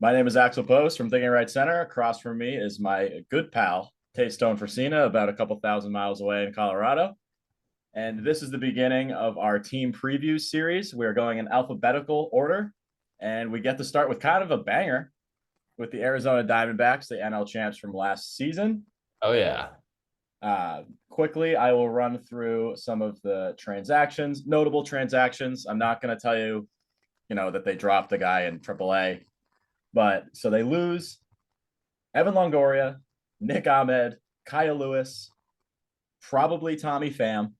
My name is Axel Post from Thinking Right Center. Across from me is my good pal, Tate Stone Forcina, about a couple thousand miles away in Colorado. And this is the beginning of our team preview series. We're going in alphabetical order, and we get to start with kind of a banger with the Arizona Diamondbacks, the NL champs from last season. Oh yeah. Quickly, I will run through some of the transactions, notable transactions. I'm not going to tell you, that they dropped the guy in AAA. But so they lose Evan Longoria, Nick Ahmed, Kyle Lewis, probably Tommy Pham,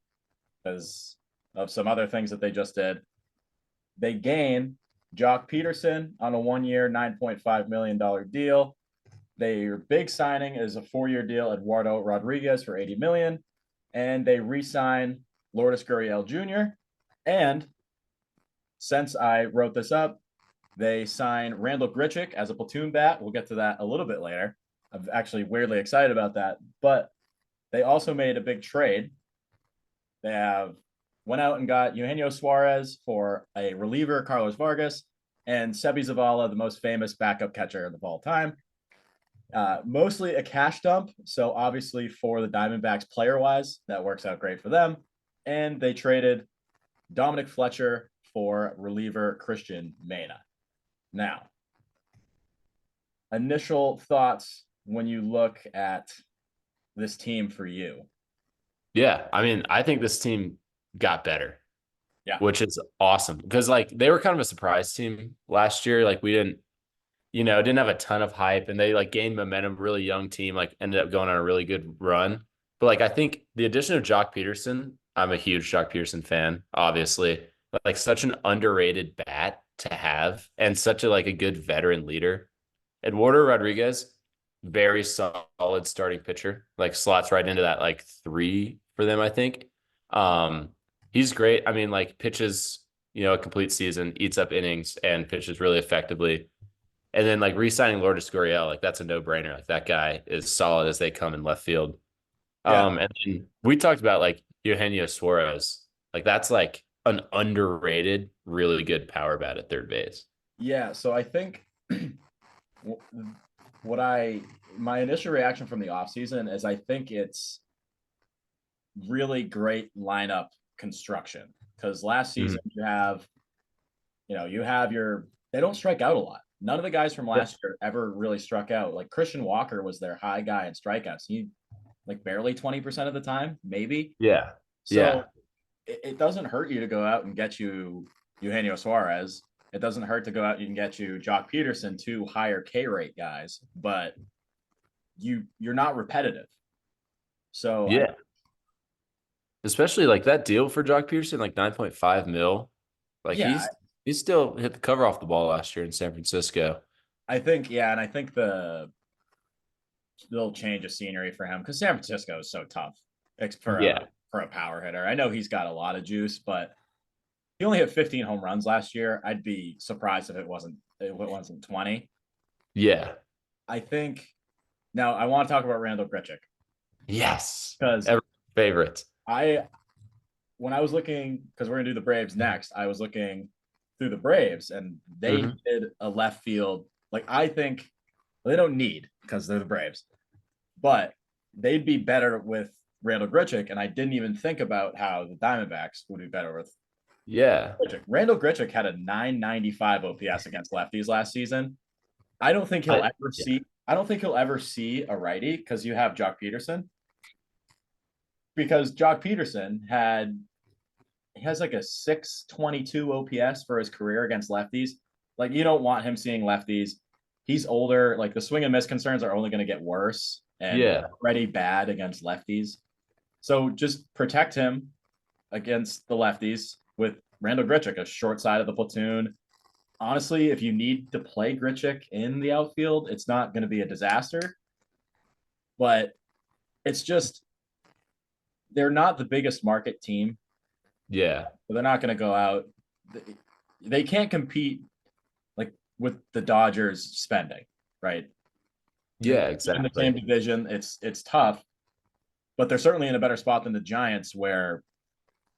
because of some other things that they just did. They gain Jock Peterson on a 1-year, $9.5 million deal. Their big signing is a 4-year deal, Eduardo Rodriguez for $80 million. And they re-sign Lourdes Gurriel Jr. And since I wrote this up, they sign Randall Grichuk as a platoon bat. We'll get to that a little bit later. I'm actually weirdly excited about that. But they also made a big trade. They went out and got Eugenio Suarez for a reliever, Carlos Vargas, and Sebi Zavala, the most famous backup catcher of all time. Mostly a cash dump. So obviously for the Diamondbacks player-wise, that works out great for them. And they traded Dominic Fletcher for reliever Christian Mena. Now, initial thoughts when you look at this team for you. Yeah. I mean, I think this team got better, Yeah. which is awesome because they were kind of a surprise team last year. We didn't have a ton of hype and they gained momentum, really young team, ended up going on a really good run. But I think the addition of Jock Peterson, I'm a huge Jock Peterson fan, obviously. Such an underrated bat to have and such a good veteran leader. Eduardo Rodriguez, very solid starting pitcher, slots right into that 3 for them, I think. He's great. I mean, pitches, a complete season, eats up innings and pitches really effectively. And then re-signing Lourdes Gurriel, that's a no-brainer. That guy is solid as they come in left field. Yeah. And then we talked about Eugenio Suarez. That's an underrated, really good power bat at third base. Yeah. So I think my initial reaction from the offseason is I think it's really great lineup construction because last season you have they don't strike out a lot. None of the guys from last year ever really struck out. Christian Walker was their high guy in strikeouts. He barely 20% of the time, maybe. Yeah. So it doesn't hurt you to go out and get you Eugenio Suarez. It doesn't hurt to go out and get you Jock Peterson, 2 higher K rate guys, but you're not repetitive. So yeah. Especially that deal for Jock Peterson, 9.5 mil. Yeah, he still hit the cover off the ball last year in San Francisco. I think, and I think the little change of scenery for him because San Francisco is so tough for a power hitter. I know he's got a lot of juice, but he only hit 15 home runs last year. I'd be surprised if it wasn't 20. Yeah. I think now I want to talk about Randall Grichuk. Yes. Because favorite. When I was looking, because we're gonna do the Braves next, I was looking through the Braves and they did a left field. I think they don't need because they're the Braves, but they'd be better with Randall Grichuk. And I didn't even think about how the Diamondbacks would be better with Grichuk. Randall Grichuk had a 995 OPS against lefties last season. I don't think he'll ever see a righty because you have Jock Peterson. Because Jock Peterson has a 622 OPS for his career against lefties. You don't want him seeing lefties. He's older. The swing and miss concerns are only going to get worse and already bad against lefties. So just protect him against the lefties with Randall Grichuk, a short side of the platoon. Honestly, if you need to play Grichuk in the outfield, it's not going to be a disaster. But it's just they're not the biggest market team. Yeah. So they're not going to go out. They can't compete with the Dodgers spending, right? Yeah, exactly. In the same division, it's tough, but they're certainly in a better spot than the Giants, where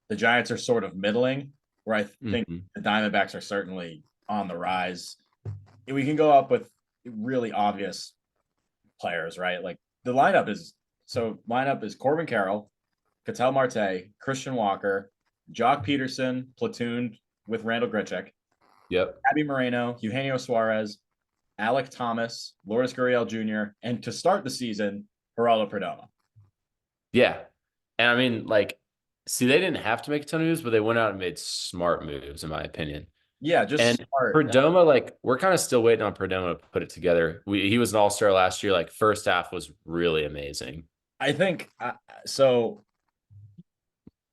the Giants are sort of middling, where I think the Diamondbacks are certainly on the rise. we can go up with really obvious players, right? Like the lineup is Corbin Carroll, Ketel Marte, Christian Walker, Jock Peterson, platooned with Randall Grichuk, Yep. Abby Moreno, Eugenio Suarez, Alec Thomas, Lourdes Gurriel Jr., and to start the season, Geraldo Perdomo. Yeah. And I mean, like, see, they didn't have to make a ton of moves, but they went out and made smart moves, in my opinion. Yeah, just And smart. Perdomo, like, we're kind of still waiting on Perdomo to put it together. He was an all-star last year. Like, first half was really amazing. I think so.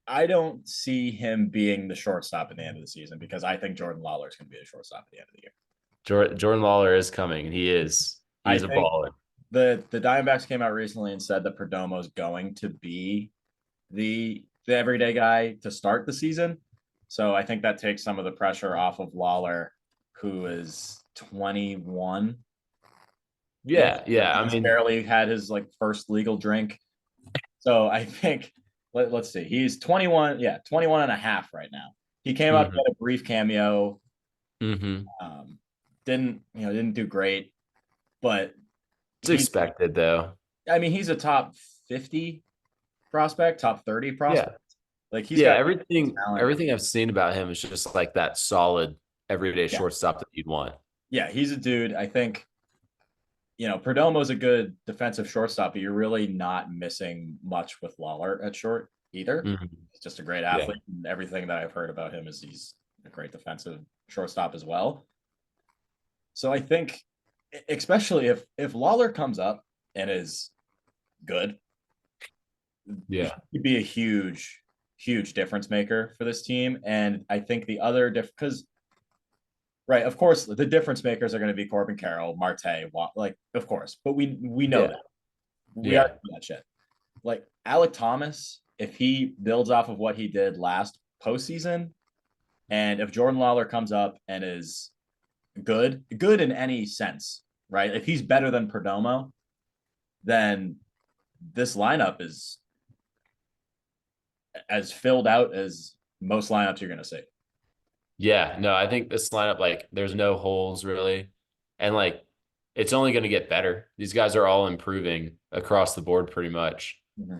I don't see him being the shortstop at the end of the season because I think Jordan Lawler is going to be the shortstop at the end of the year. Jordan Lawler is coming, and he is. I He's a think baller. the Diamondbacks came out recently and said that Perdomo is going to be the everyday guy to start the season. So I think that takes some of the pressure off of Lawler, who is 21. Yeah, yeah. I He's mean, barely had his like first legal drink. So I think let's see. He's 21, yeah, 21 and a half right now. He came out, mhm, had a brief cameo. mhm. Um, didn't do great, but It's he's expected though. I mean, he's a top 50 prospect, top 30 Yeah, prospect. Like he's yeah. got talent. Everything I've seen about him is just like that solid everyday Yeah. shortstop that you'd want. Yeah, he's a dude. I think, Perdomo's a good defensive shortstop, but you're really not missing much with Lawler at short either. Mhm. He's just a great Yeah, athlete. And everything that I've heard about him is he's a great defensive shortstop as well. So I think, especially if Lawler comes up and is good, he yeah, could be a huge, huge difference maker for this team. And I think the other because right, of course, the difference makers are going to be Corbin Carroll, Marte, like of course, but we know yeah, that we are yeah, that shit. Like Alec Thomas, if he builds off of what he did last postseason, and if Jordan Lawler comes up and is good in any sense, right? If he's better than Perdomo, then this lineup is as filled out as most lineups you're going to see. yeah. No, I think this lineup, like, there's no holes really, and like, it's only going to get better. These guys are all improving across the board pretty much. Mm-hmm.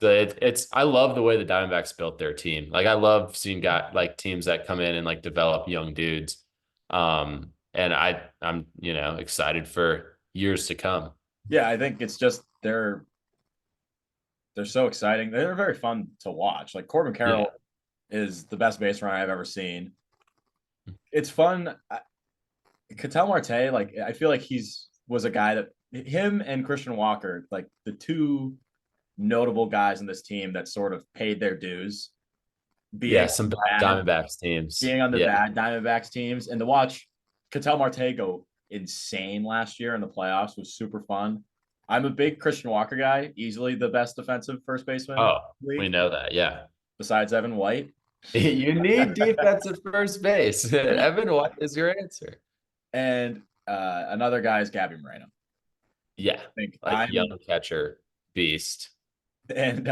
It's I love the way the Diamondbacks built their team. Like I love seeing like teams that come in and like develop young dudes. And I'm excited for years to come. Yeah, I think it's just they're so exciting. They're very fun to watch. Like Corbin Yeah. Carroll is the best base runner I've ever seen. It's fun. Ketel Marte, like I feel like was a guy that him and Christian Walker, like the two notable guys in this team that sort of paid their dues, Yeah, being some bad bad, Diamondbacks teams. being on the Yeah. bad Diamondbacks teams, and to watch Ketel Marte go insane last year in the playoffs was super fun. I'm a big Christian Walker guy, easily the best defensive first baseman in Oh, the we league, know that. Yeah. besides Evan White. You need defensive first base. Evan White is your answer. And another guy is Gabby Moreno. Yeah. I think Like young catcher beast. and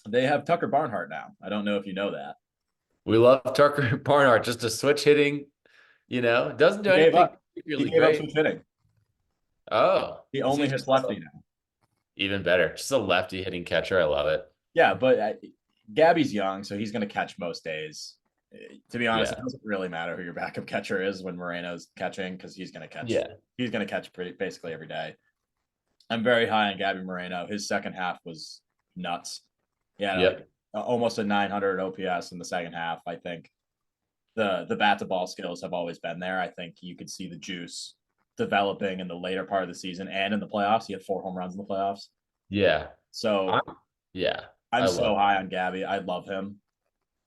they have Tucker Barnhart now. I don't know if you know that. We love Tucker Barnhart just to switch hitting, doesn't do He gave anything up. He particularly gave up great. some hitting. Oh, He is only he hits just lefty now. even better? Just a lefty hitting catcher. I love it. Yeah, but Gabby's young, so he's going to catch most days. To be honest, Yeah. it doesn't really matter who your backup catcher is when Moreno's catching because he's going to catch. Yeah. He's going to catch basically every day. I'm very high on Gabby Moreno. His second half was nuts. Yeah, Yep. like almost a 900 OPS in the second half. I think the bat to ball skills have always been there. I think you could see the juice developing in the later part of the season and in the playoffs. He had 4 home runs in the playoffs. Yeah. So Yeah. I'm I so love high on Gabby. I love him.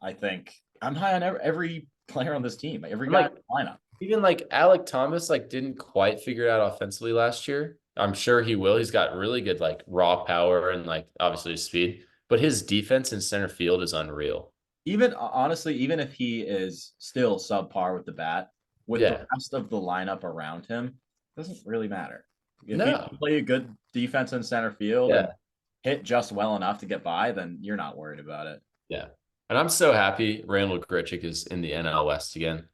I think I'm high on every player on this team, every I'm guy like in the lineup. even like Alec Thomas like didn't quite figure it out offensively last year. I'm sure he will. He's got really good like raw power and like obviously his speed, but his defense in center field is unreal. Even honestly, even if he is still subpar with the bat, with the Yeah. rest of the lineup around him, doesn't really matter. If he No. can play a good defense in center field and Yeah. hit just well enough to get by, then you're not worried about it. Yeah. And I'm so happy Randall Grichuk is in the NL West again.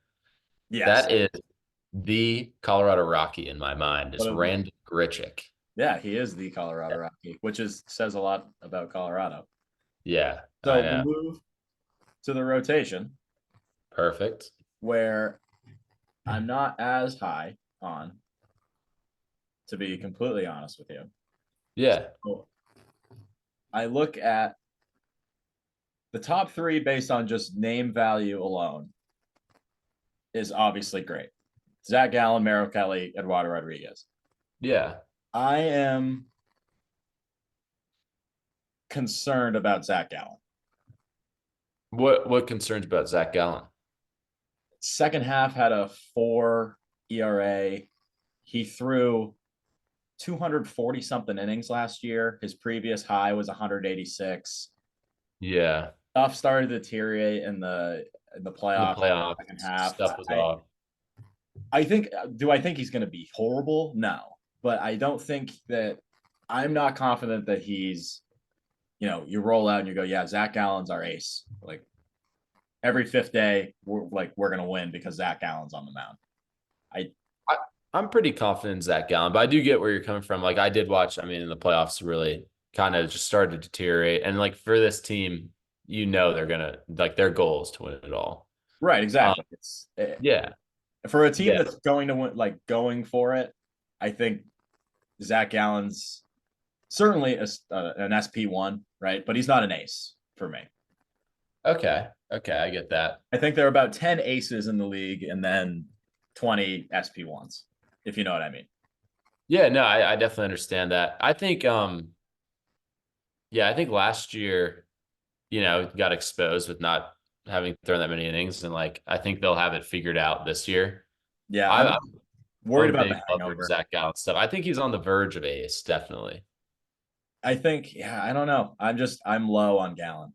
Yes. That is the Colorado Rocky in my mind is But Rand Grichuk. yeah, he is the Colorado Rocky, which says a lot about Colorado. Yeah, I So we'll know. move to the rotation Perfect. where I'm not as high on, to be completely honest with you. Yeah. So I look at the top three based on just name value alone is obviously great. Zach Gallen, Merrill Kelly, Eduardo Rodriguez. Yeah. I am concerned about Zach Gallen. What concerns about Zach Gallen? Second half had a 4 ERA. He threw 240 something innings last year. His previous high was 186. Yeah. Stuff started to deteriorate in the The playoffs, playoff second half. stuff was off. I think, do I think he's going to be horrible? No, but I don't think that, I'm not confident that he's, you roll out and you go, yeah, Zach Allen's our ace. Like every fifth day, we're going to win because Zach Allen's on the mound. I, I, I'm pretty confident in Zach Gallen, but I do get where you're coming from. Like I did watch, I mean, in the playoffs really kind of just started to deteriorate. And like for this team, they're gonna like their goal is to win it all. right, Um, exactly. yeah. For a team Yeah. that's going to win, like going for it, I think Zach Allen's certainly an SP1, right? But he's not an ace for me. Okay. Okay. I get that. I think there are about 10 aces in the league and then 20 SP1s, if you know what I mean. Yeah, no, I definitely understand that. I think yeah, I think last year, got exposed with not having thrown that many innings, and like I think they'll have it figured out this year. Yeah, I, I'm I'm I'm worried a about big the lover of hangover. Zach Gallen stuff. I think he's on the verge of ace, definitely. I think, yeah, I don't know. I'm low on Gallon.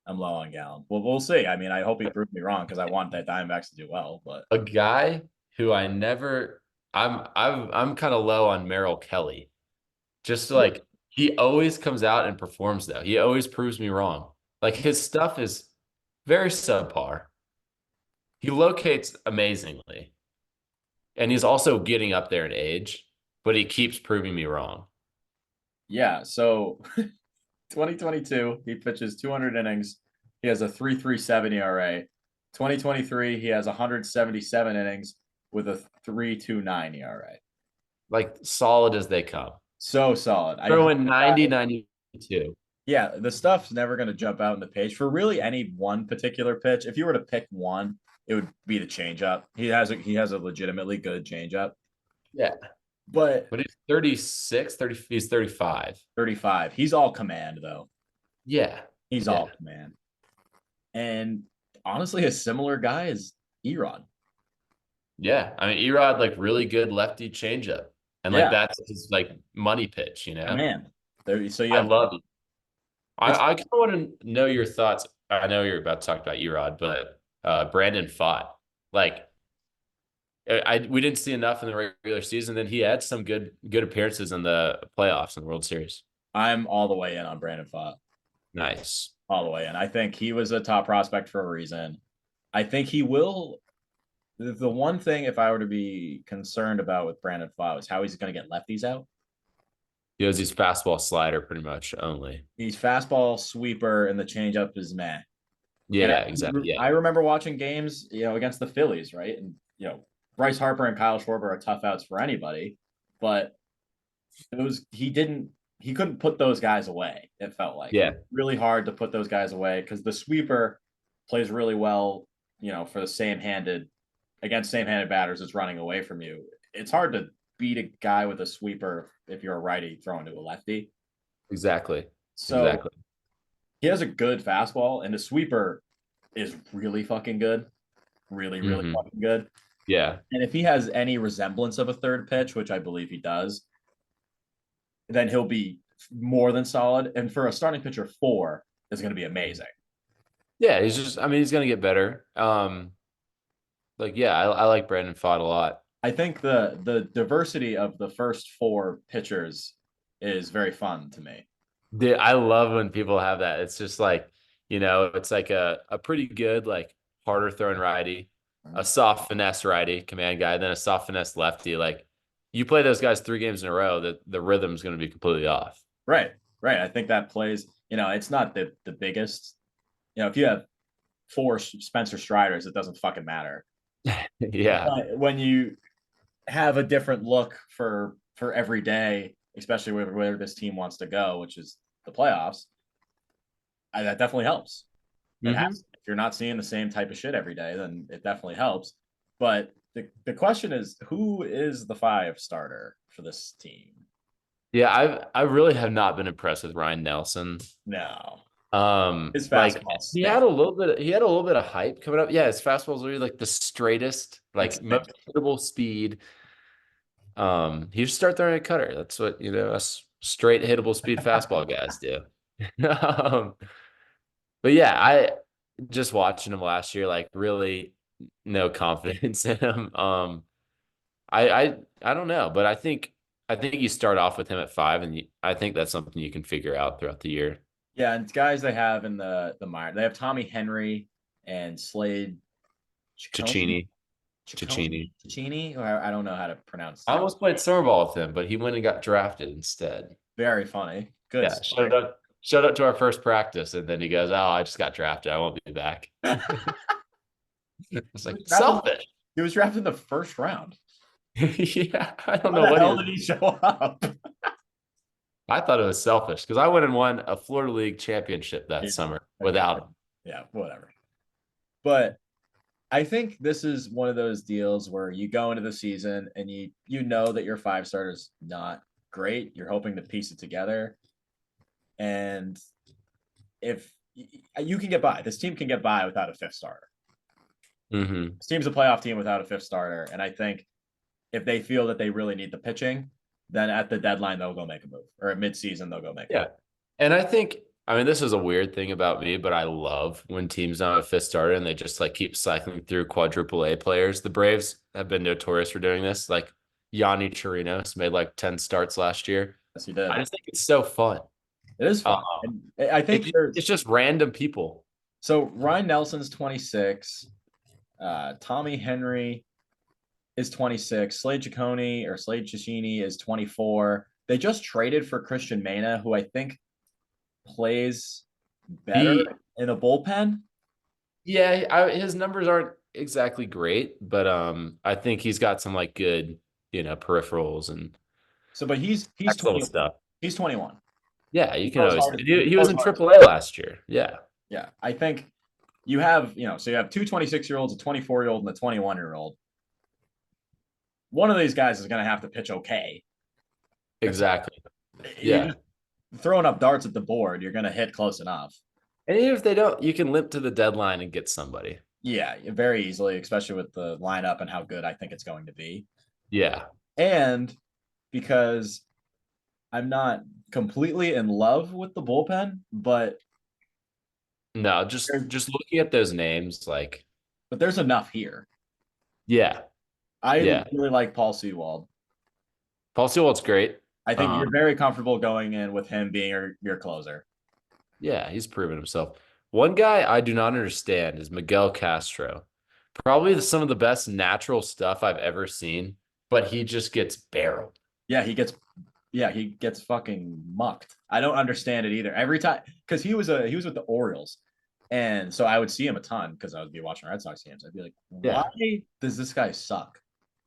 I'm low on Gallon. Well, we'll see. I mean, I hope he proves me wrong because I want that Diamondbacks to do well. But A guy who I never I'm kind of low on Merrill Kelly. Just like he always comes out and performs though. He always proves me wrong. Like his stuff is very subpar. He locates amazingly. And he's also getting up there in age, but he keeps proving me wrong. yeah, so 2022, he pitches 200 innings. He has a 3.37 ERA. 2023, he has 177 innings with a 3.29 ERA. Like solid as they come. So solid. Throwing 90, 92. Yeah, the stuff's never going to jump out in the page for really any one particular pitch. If you were to pick one, it would be the changeup. He has a legitimately good changeup, Yeah. but But he's 36, 30, he's 35. 35. He's all command though. Yeah. He's Yeah. all command. And honestly, a similar guy is Erod. Yeah. I mean, Erod, like really good lefty changeup. And like Yeah, that's his like money pitch, command. There, so you I have love it. it's I kind of want to know your thoughts. I know you're about to talk about Erod, but Brandon Pfaadt, like we didn't see enough in the regular season. Then he had some good appearances in the playoffs in the World Series. I'm all the way in on Brandon Pfaadt. Nice. All the way in. I think he was a top prospect for a reason. I think he will. The one thing, if I were to be concerned about with Brandon Pfaadt, is how he's going to get lefties out. He has his fastball slider pretty much only. He's fastball, sweeper, and the changeup is meh. And Yeah, exactly. Yeah. I remember watching games, against the Phillies, right? And Bryce Harper and Kyle Schwarber are tough outs for anybody, but he couldn't put those guys away. It felt like Yeah. really hard to put those guys away because the sweeper plays really well, for the same-handed batters that's running away from you. It's hard to beat a guy with a sweeper if you're a righty throwing to a lefty. Exactly. So Exactly. he has a good fastball, and the sweeper is really fucking good. Really, really Hmm. fucking good. Yeah. And if he has any resemblance of a third pitch, which I believe he does, then he'll be more than solid. And for a starting pitcher 4, is going to be amazing. Yeah. He's going to get better. Like, yeah, I like Brandon Pfaadt a lot. I think the diversity of the first 4 pitchers is very fun to me. Dude, I love when people have that. It's just like, it's like a pretty good, like harder throwing righty. a soft finesse righty command guy, then a soft finesse lefty. Like you play those guys 3 games in a row, that the rhythm's going to be completely off. Right. Right. I think that plays, it's not the biggest, if you have four Spencer Striders, it doesn't fucking matter. Yeah. But when you have a different look for every day, especially where this team wants to go, which is the playoffs, that definitely helps. It has. If you're not seeing the same type of shit every day, then it definitely helps. But the question is, who is the 5 starter for this team? Yeah, I really have not been impressed with Ryan Nelson. No. His Like fastball he stinks. had a little bit of hype coming up. Yeah, his fastball is really like the straightest, like most hittable speed. He should start throwing a cutter. That's what, us straight hittable speed fastball guys do. Um, but yeah, I just watching him last year, like really no confidence in him. I don't know, but I think you start off with him at 5, and I think that's something you can figure out throughout the year. Yeah, and guys they have in the minor, they have Tommy Henry and Slade Cicchini, Ciccone, Cicchini. Ciccini, or I don't know how to pronounce I that. almost played summer ball with him, but he went and got drafted instead. Very funny. Good Yeah, story. showed up to our first practice, and then he goes, "Oh, I just got drafted. I won't be back." It's like selfish. He was drafted in the first round. Yeah, I don't How know the what hell did he show up? I thought it was selfish because I went and won a Florida League championship that summer without him. Yeah, whatever. But I think this is one of those deals where you go into the season and you know that your 5 starter's not great. You're hoping to piece it together. And if you can get by, this team can get by without a 5th starter. This team's a playoff team without a 5th starter. And I think if they feel that they really need the pitching, then at the deadline, they'll go make a move. Or at midseason, they'll go make a move. And I mean, this is a weird thing about me, but I love when teams don't have a 5th starter and they just like keep cycling through quadruple A players. The Braves have been notorious for doing this. Like Yanni Chirinos made like 10 starts last year. Yes, he did. I just think it's so fun. It is fun. And I think it's just random people. So Ryan Nelson's 26. Tommy Henry is 26. Slade Ciccini is 24. They just traded for Christian Mena, who I think plays better in a bullpen. Yeah, his numbers aren't exactly great, but I think he's got some like good, peripherals and but he's 20 stuff. He's 21. Yeah, you can always. He was in AAA last year. Yeah. Yeah, I think you have, so you have 2 26-year-olds, a 24-year-old, and a 21-year-old. One of these guys is going to have to pitch okay. Exactly. Yeah. Throwing up darts at the board, you're going to hit close enough. And even if they don't, you can limp to the deadline and get somebody. Yeah, very easily, especially with the lineup and how good I think it's going to be. Yeah. And because I'm not completely in love with the bullpen, but no, just looking at those names, like, but there's enough here. Yeah. I really like Paul Sewald. Paul Sewald's great. I think you're very comfortable going in with him being your closer. Yeah, he's proven himself. One guy I do not understand is Miguel Castro. Probably some of the best natural stuff I've ever seen, but he just gets barreled. Yeah, he gets fucking mucked. I don't understand it either. Every time, because he was with the Orioles, and so I would see him a ton because I would be watching Red Sox games. I'd be like, why does this guy suck?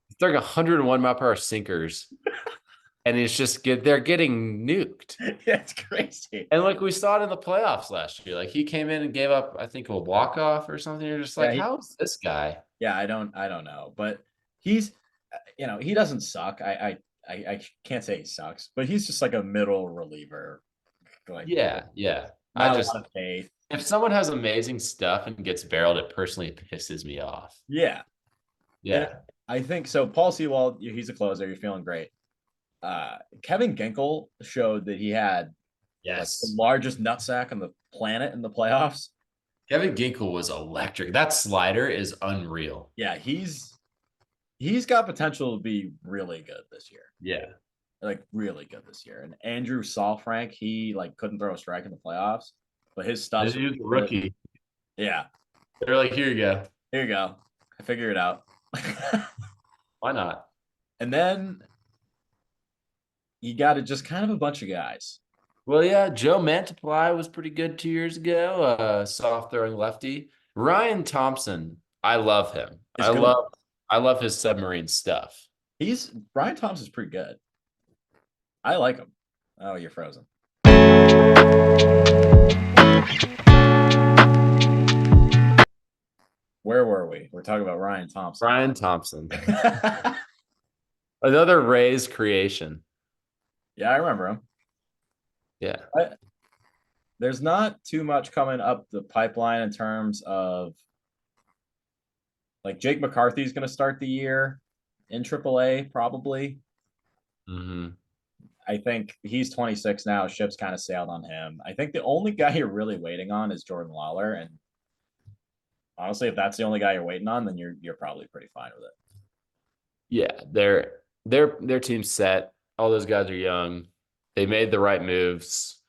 He's throwing 101 mile per hour sinkers, and it's just they're getting nuked. Yeah, it's crazy. And like we saw it in the playoffs last year, like he came in and gave up, I think, a walk off or something. You're just like, how is this guy? Yeah, I don't know, but he's, he doesn't suck. I can't say he sucks, but he's just like a middle reliever. Like, yeah. I just, if someone has amazing stuff and gets barreled, it personally pisses me off. Yeah. Yeah. And I think so. Paul Sewald, he's a closer. You're feeling great. Kevin Ginkel showed that he had the largest nutsack on the planet in the playoffs. Kevin Ginkel was electric. That slider is unreal. Yeah, he's got potential to be really good this year. Yeah. Like really good this year. And Andrew Saalfrank, he like couldn't throw a strike in the playoffs, but his stuff. This is a rookie. Yeah. They're like, here you go. Here you go. I figure it out. Why not? And then you got to just kind of a bunch of guys. Well, yeah, Joe Mantiply was pretty good 2 years ago. Soft throwing lefty. Ryan Thompson, I love him. It's good. I love his submarine stuff. He's Brian Thompson's pretty good. I like him. Oh, you're frozen. Where were we? We're talking about Ryan Thompson. Ryan Thompson, another Rays creation. Yeah, I remember him. Yeah. There's not too much coming up the pipeline in terms of like Jake McCarthy's going to start the year in AAA probably. Mm-hmm. I think he's 26 now. Ship's kind of sailed on him. I think the only guy you're really waiting on is Jordan Lawler, and honestly, if that's the only guy you're waiting on, then you're probably pretty fine with it. Yeah, their team's set. All those guys are young. They made the right moves.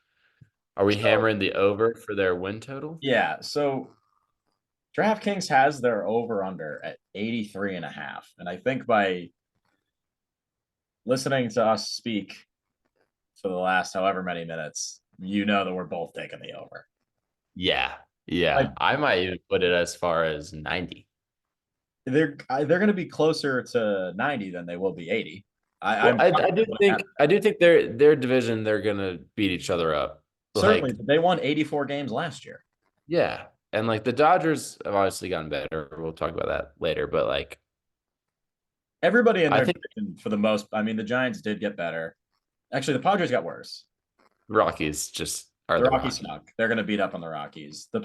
Are we hammering the over for their win total? Yeah. So DraftKings has their over under at 83.5. And I think by listening to us speak for the last however many minutes, you know that we're both taking the over. Yeah. Yeah. I might even put it as far as 90. They're going to be closer to 90 than they will be 80. I do think their division, they're gonna beat each other up. Certainly, Like, they won 84 games last year. yeah. And like the Dodgers have obviously gotten better. We'll talk about that later. But like everybody in I their think division, for the most, I mean, the Giants did get better. Actually, the Padres got worse. Rockies just are The the Rockies Rockies. snuck. They're going to beat up on the Rockies. The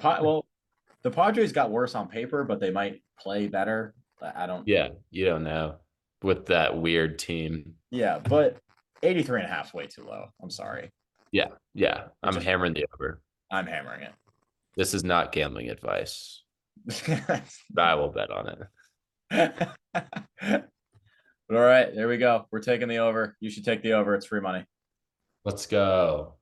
Padres got worse on paper, but they might play better. I don't. Yeah, you don't know with that weird team. Yeah, but 83.5 is way too low. I'm sorry. Yeah, yeah. I'm hammering the over. I'm hammering it. This is not gambling advice. I will bet on it. All right, there we go. We're taking the over. You should take the over. It's free money. Let's go.